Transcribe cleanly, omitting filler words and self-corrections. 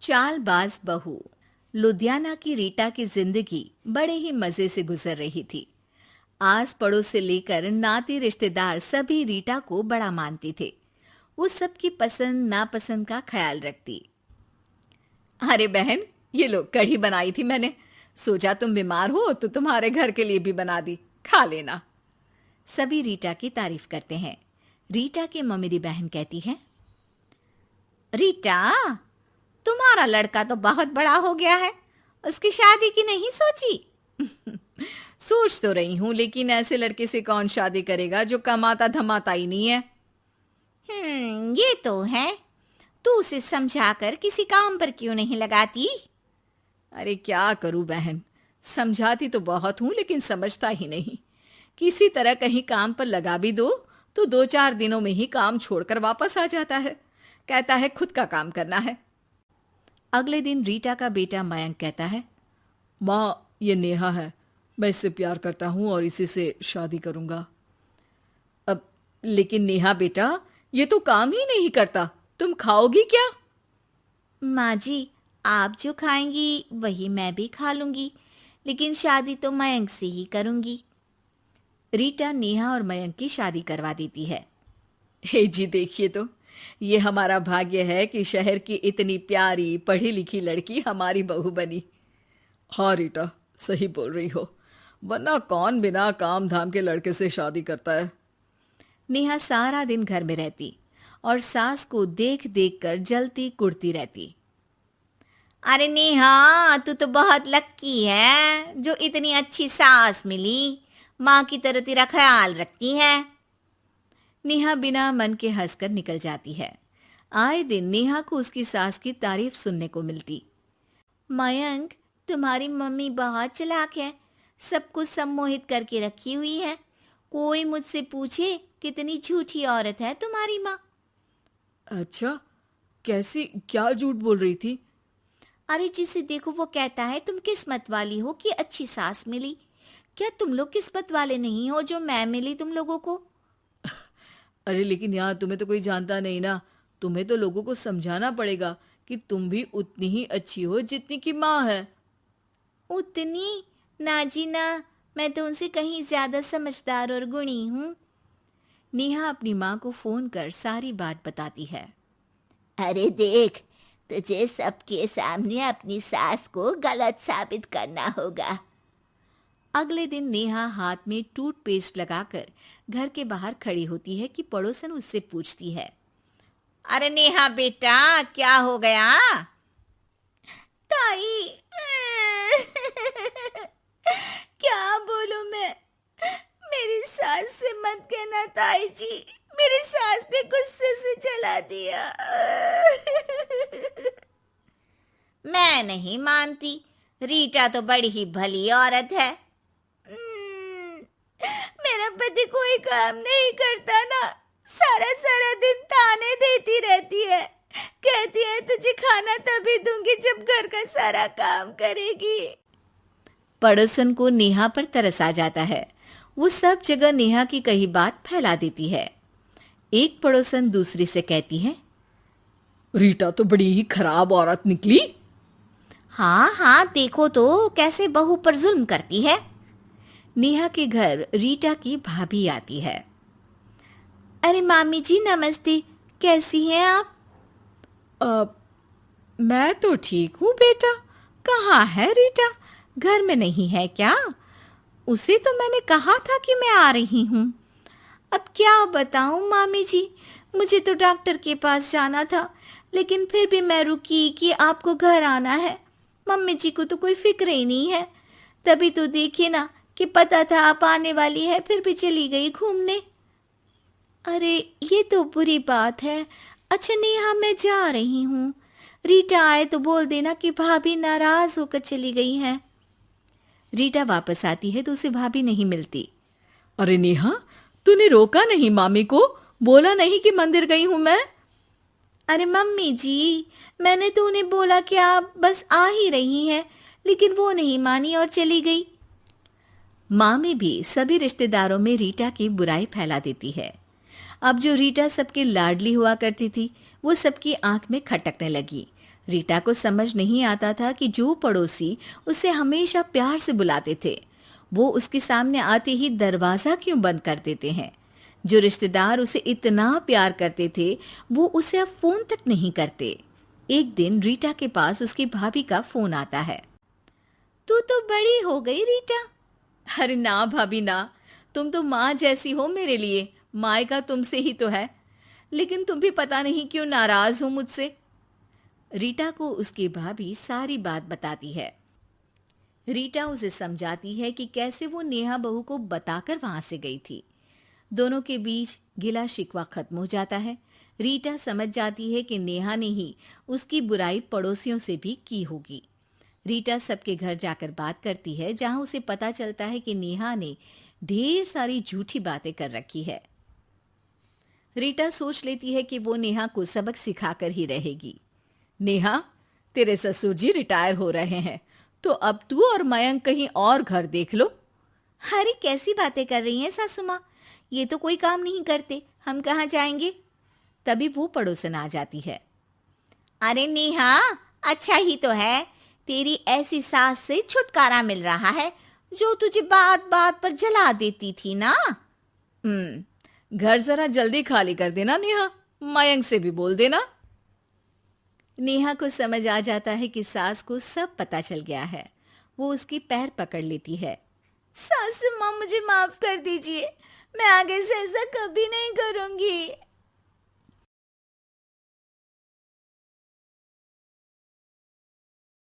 चालबाज बहू। लुधियाना की रीटा की जिंदगी बड़े ही मजे से गुजर रही थी। आस पड़ोस से लेकर नाती रिश्तेदार सभी रीटा को बड़ा मानते थे। वो सबकी पसंद नापसंद का ख्याल रखती। अरे बहन, ये लो कढ़ी बनाई थी मैंने। सोचा तुम बीमार हो तो तुम्हारे घर के लिए भी बना दी, खा लेना। सभी रीटा की तारीफ करते हैं। रीटा की ममेरी बहन कहती है, रीटा, तुम्हारा लड़का तो बहुत बड़ा हो गया है, उसकी शादी की नहीं सोची? सोच तो रही हूं, लेकिन ऐसे लड़के से कौन शादी करेगा जो कमाता धमाता ही नहीं है। ये तो है। तू उसे समझाकर किसी काम पर क्यों नहीं लगाती? अरे क्या करूं बहन, समझाती तो बहुत हूं लेकिन समझता ही नहीं। किसी तरह कहीं काम पर लगा भी दो तो 2-4 दिनों में ही काम छोड़कर वापस आ जाता है। कहता है खुद का काम करना है। अगले दिन रीटा का बेटा मयंक कहता है, माँ, ये नेहा है, मैं इससे प्यार करता हूँ और इसी से शादी करूंगा। अब लेकिन नेहा बेटा, ये तो काम ही नहीं करता, तुम खाओगी क्या? माँ जी, आप जो खाएंगी वही मैं भी खा लूंगी, लेकिन शादी तो मयंक से ही करूंगी। रीटा नेहा और मयंक की शादी करवा देती है। हे जी, देखिए तो, ये हमारा भाग्य है कि शहर की इतनी प्यारी पढ़ी लिखी लड़की हमारी बहू बनी। हाँ रीटा, सही बोल रही हो, वरना कौन बिना काम धाम के लड़के से शादी करता है। नेहा सारा दिन घर में रहती और सास को देख देख कर जलती कुड़ती रहती। अरे नेहा, तू तो बहुत लक्की है जो इतनी अच्छी सास मिली, माँ की तरह तेरा ख्याल रखती है। नेहा बिना मन के हंसकर निकल जाती है। आए दिन नेहा को उसकी सास की तारीफ सुनने को मिलती। मयंक, तुम्हारी मम्मी बहुत चालाक है, सबको सम्मोहित करके रखी हुई है। कोई मुझसे पूछे कितनी झूठी औरत है तुम्हारी माँ। अच्छा, कैसी, क्या झूठ बोल रही थी? अरे जिसे देखो वो कहता है तुम किस्मत वाली हो कि अच्छी सास मिली। क्या तुम लोग किस्मत वाले नहीं हो जो मैं मिली तुम लोगों को? अरे लेकिन यार, तुम्हें तो कोई जानता नहीं ना। तुम्हें तो लोगों को समझाना पड़ेगा कि तुम भी उतनी ही अच्छी हो जितनी की माँ है। उतनी? ना जी ना, मैं तो उनसे कहीं ज्यादा समझदार और गुणी हूँ। नेहा अपनी माँ को फोन कर सारी बात बताती है। अरे देख, तुझे सबके सामने अपनी सास को गलत साबित करना होगा। अगले दिन नेहा हाथ में टूथपेस्ट लगाकर घर के बाहर खड़ी होती है कि पड़ोसन उससे पूछती है, अरे नेहा बेटा, क्या हो गया? ताई, क्या बोलूं मैं? मेरी सास से मत कहना ताई जी, मेरी सास ने गुस्से से जला दिया। मैं नहीं मानती, रीटा तो बड़ी ही भली औरत है। मेरा पति कोई काम नहीं करता ना, सारा सारा दिन ताने देती रहती है, कहती है तुझे खाना तभी दूंगी जब घर का सारा काम करेगी। पड़ोसन को नेहा पर तरस आ जाता है। वो सब जगह नेहा की कही बात फैला देती है। एक पड़ोसन दूसरी से कहती है, रीटा तो बड़ी ही खराब औरत निकली। हाँ हाँ, देखो तो कैसे बहू पर जुल्म करती है। नेहा के घर रीटा की भाभी आती है। अरे मामी जी नमस्ते, कैसी हैं आप? मैं तो ठीक हूँ बेटा। कहाँ है रीटा, घर में नहीं है क्या? उसे तो मैंने कहा था कि मैं आ रही हूँ। अब क्या बताऊँ मामी जी, मुझे तो डॉक्टर के पास जाना था, लेकिन फिर भी मैं रुकी कि आपको घर आना है। मम्मी जी को तो कोई फिक्र ही नहीं है। तभी तो देखिए ना कि पता था आप आने वाली है, फिर भी चली गई घूमने। अरे ये तो बुरी बात है। अच्छा नेहा, मैं जा रही हूँ। रीटा आए तो बोल देना कि भाभी नाराज होकर चली गई हैं। रीटा वापस आती है तो उसे भाभी नहीं मिलती। अरे नेहा, तूने रोका नहीं मामी को? बोला नहीं कि मंदिर गई हूं मैं? अरे मम्मी जी, मैंने तो उन्हें बोला कि आप बस आ ही रही हैं, लेकिन वो नहीं मानी और चली गई। मामी भी सभी रिश्तेदारों में रीटा की बुराई फैला देती है। अब जो रीटा सबकी लाडली हुआ करती थी, वो सबकी आंख में खटकने लगी। रीटा को समझ नहीं आता था कि जो पड़ोसी उसे हमेशा प्यार से बुलाते थे, वो उसके सामने आते ही दरवाजा क्यों बंद कर देते हैं। जो रिश्तेदार उसे इतना प्यार करते थे, वो उसे अब फोन तक नहीं करते। एक दिन रीटा के पास उसकी भाभी का फोन आता है। तू तो बड़ी हो गई रीटा। अरे ना भाभी ना, तुम तो माँ जैसी हो मेरे लिए, मायका तुमसे ही तो है। लेकिन तुम भी पता नहीं क्यों नाराज हो मुझसे। रीटा को उसकी भाभी सारी बात बताती है। रीटा उसे समझाती है कि कैसे वो नेहा बहू को बताकर वहां से गई थी। दोनों के बीच गिला शिकवा खत्म हो जाता है। रीटा समझ जाती है कि नेहा ने ही उसकी बुराई पड़ोसियों से भी की होगी। रीटा सबके घर जाकर बात करती है, जहां उसे पता चलता है कि नेहा ने ढेर सारी झूठी बातें कर रखी है। रीटा सोच लेती है कि वो नेहा को सबक सिखाकर ही रहेगी। नेहा, तेरे ससुर जी रिटायर हो रहे हैं, तो अब तू और मयंक कहीं और घर देख लो। अरे कैसी बातें कर रही हैं सासू माँ, ये तो कोई काम नहीं करते, हम कहाँ जाएंगे। तभी वो पड़ोसन आ जाती है। अरे नेहा, अच्छा ही तो है, तेरी ऐसी सास से छुटकारा मिल रहा है जो तुझे बात बात पर जला देती थी ना। घर जरा जल्दी खाली कर देना नेहा, मयंक से भी बोल देना। नेहा को समझ आ जाता है कि सास को सब पता चल गया है। वो उसकी पैर पकड़ लेती है। सासू माँ, मुझे माफ कर दीजिए, मैं आगे से ऐसा कभी नहीं करूंगी।